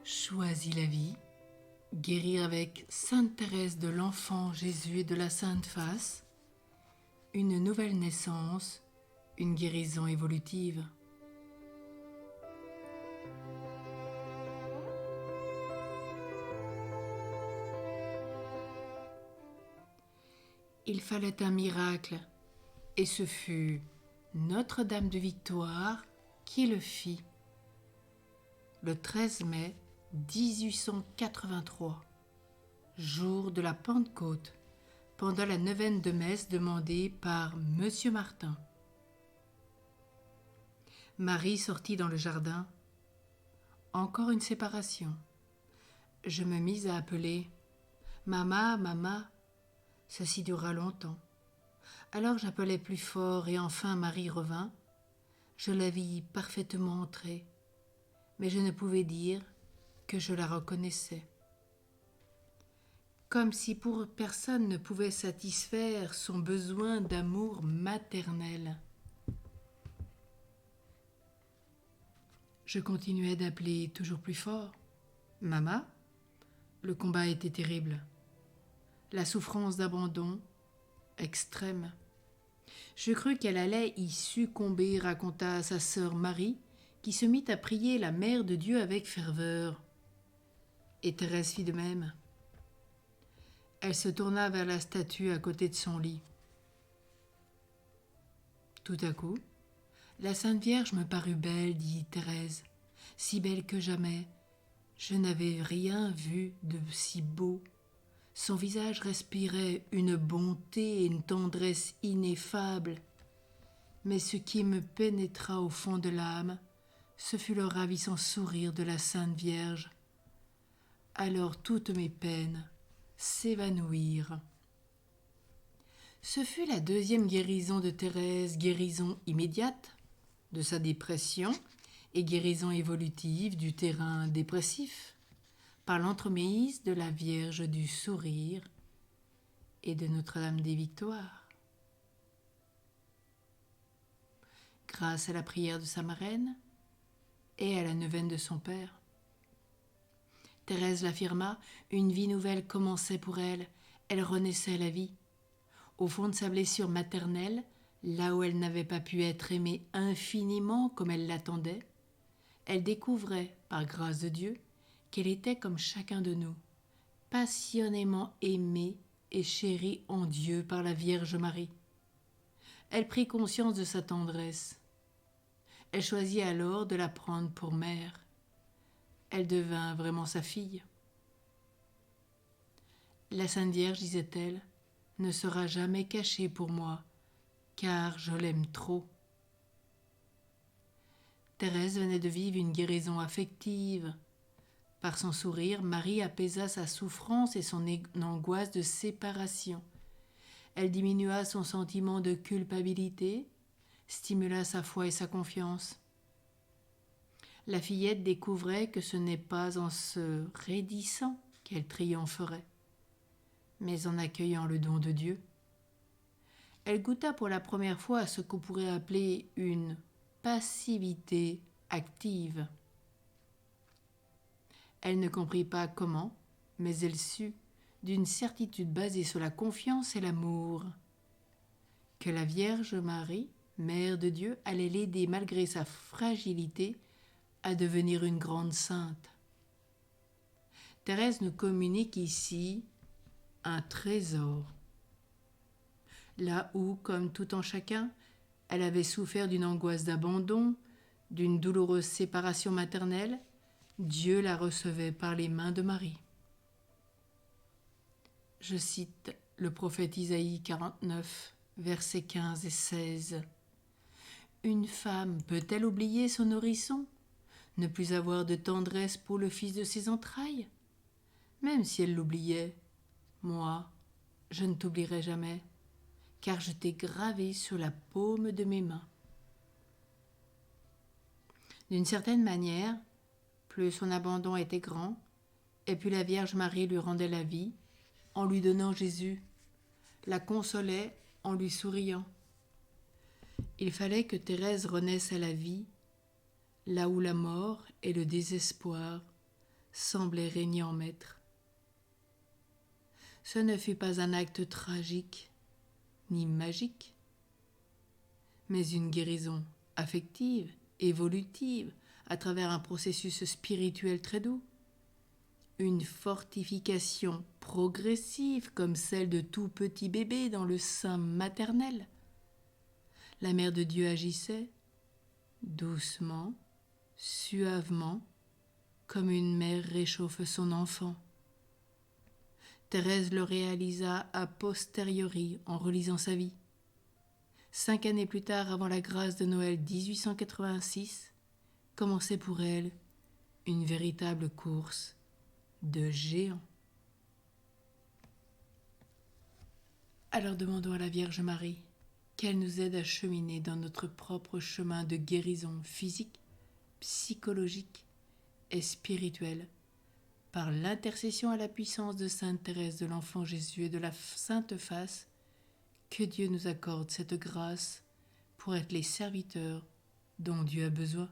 Choisis la vie, guérir avec Sainte Thérèse de l'Enfant Jésus et de la Sainte Face, une nouvelle naissance, une guérison évolutive. Il fallait un miracle, et ce fut Notre-Dame de Victoire qui le fit. Le 13 mai 1883, jour de la Pentecôte, pendant la neuvaine de messe demandée par Monsieur Martin. Marie sortit dans le jardin. Encore une séparation. Je me mis à appeler « Mama, Mama ». Ceci dura longtemps. Alors j'appelai plus fort et enfin Marie revint. Je la vis parfaitement entrer, mais je ne pouvais dire que je la reconnaissais. Comme si pour personne ne pouvait satisfaire son besoin d'amour maternel. Je continuais d'appeler toujours plus fort. « Mama ». Le combat était terrible. La souffrance d'abandon, extrême. Je crus qu'elle allait y succomber, raconta sa sœur Marie, qui se mit à prier la Mère de Dieu avec ferveur. Et Thérèse fit de même. Elle se tourna vers la statue à côté de son lit. Tout à coup, la Sainte Vierge me parut belle, dit Thérèse, si belle que jamais. Je n'avais rien vu de si beau. Son visage respirait une bonté et une tendresse ineffables. Mais ce qui me pénétra au fond de l'âme, ce fut le ravissant sourire de la Sainte Vierge. Alors toutes mes peines s'évanouirent. Ce fut la deuxième guérison de Thérèse, guérison immédiate de sa dépression et guérison évolutive du terrain dépressif, par l'entremise de la Vierge du Sourire et de Notre-Dame des Victoires. Grâce à la prière de sa marraine et à la neuvaine de son père, Thérèse l'affirma, une vie nouvelle commençait pour elle, elle renaissait à la vie. Au fond de sa blessure maternelle, là où elle n'avait pas pu être aimée infiniment comme elle l'attendait, elle découvrait, par grâce de Dieu, qu'elle était comme chacun de nous, passionnément aimée et chérie en Dieu par la Vierge Marie. Elle prit conscience de sa tendresse. Elle choisit alors de la prendre pour mère. Elle devint vraiment sa fille. La Sainte Vierge, disait-elle, ne sera jamais cachée pour moi, car je l'aime trop. Thérèse venait de vivre une guérison affective. Par son sourire, Marie apaisa sa souffrance et son angoisse de séparation. Elle diminua son sentiment de culpabilité, stimula sa foi et sa confiance. La fillette découvrait que ce n'est pas en se raidissant qu'elle triompherait, mais en accueillant le don de Dieu. Elle goûta pour la première fois à ce qu'on pourrait appeler une passivité active. Elle ne comprit pas comment, mais elle sut, d'une certitude basée sur la confiance et l'amour, que la Vierge Marie, Mère de Dieu, allait l'aider malgré sa fragilité à devenir une grande sainte. Thérèse nous communique ici un trésor. Là où, comme tout en chacun, elle avait souffert d'une angoisse d'abandon, d'une douloureuse séparation maternelle, Dieu la recevait par les mains de Marie. Je cite le prophète Isaïe 49, versets 15 et 16. « Une femme peut-elle oublier son nourrisson, ne plus avoir de tendresse pour le fils de ses entrailles? Même si elle l'oubliait, moi, je ne t'oublierai jamais, car je t'ai gravé sur la paume de mes mains. » D'une certaine manière, plus son abandon était grand, et plus la Vierge Marie lui rendait la vie, en lui donnant Jésus, la consolait en lui souriant. Il fallait que Thérèse renaisse à la vie, là où la mort et le désespoir semblait régner en maître. Ce ne fut pas un acte tragique, ni magique, mais une guérison affective, évolutive, à travers un processus spirituel très doux. Une fortification progressive comme celle de tout petit bébé dans le sein maternel. La Mère de Dieu agissait doucement, suavement, comme une mère réchauffe son enfant. Thérèse le réalisa a posteriori en relisant sa vie. 5 années plus tard, avant la grâce de Noël 1886, commençait pour elle une véritable course de géants. Alors demandons à la Vierge Marie qu'elle nous aide à cheminer dans notre propre chemin de guérison physique, psychologique et spirituelle par l'intercession à la puissance de Sainte Thérèse de l'Enfant Jésus et de la Sainte Face, que Dieu nous accorde cette grâce pour être les serviteurs dont Dieu a besoin.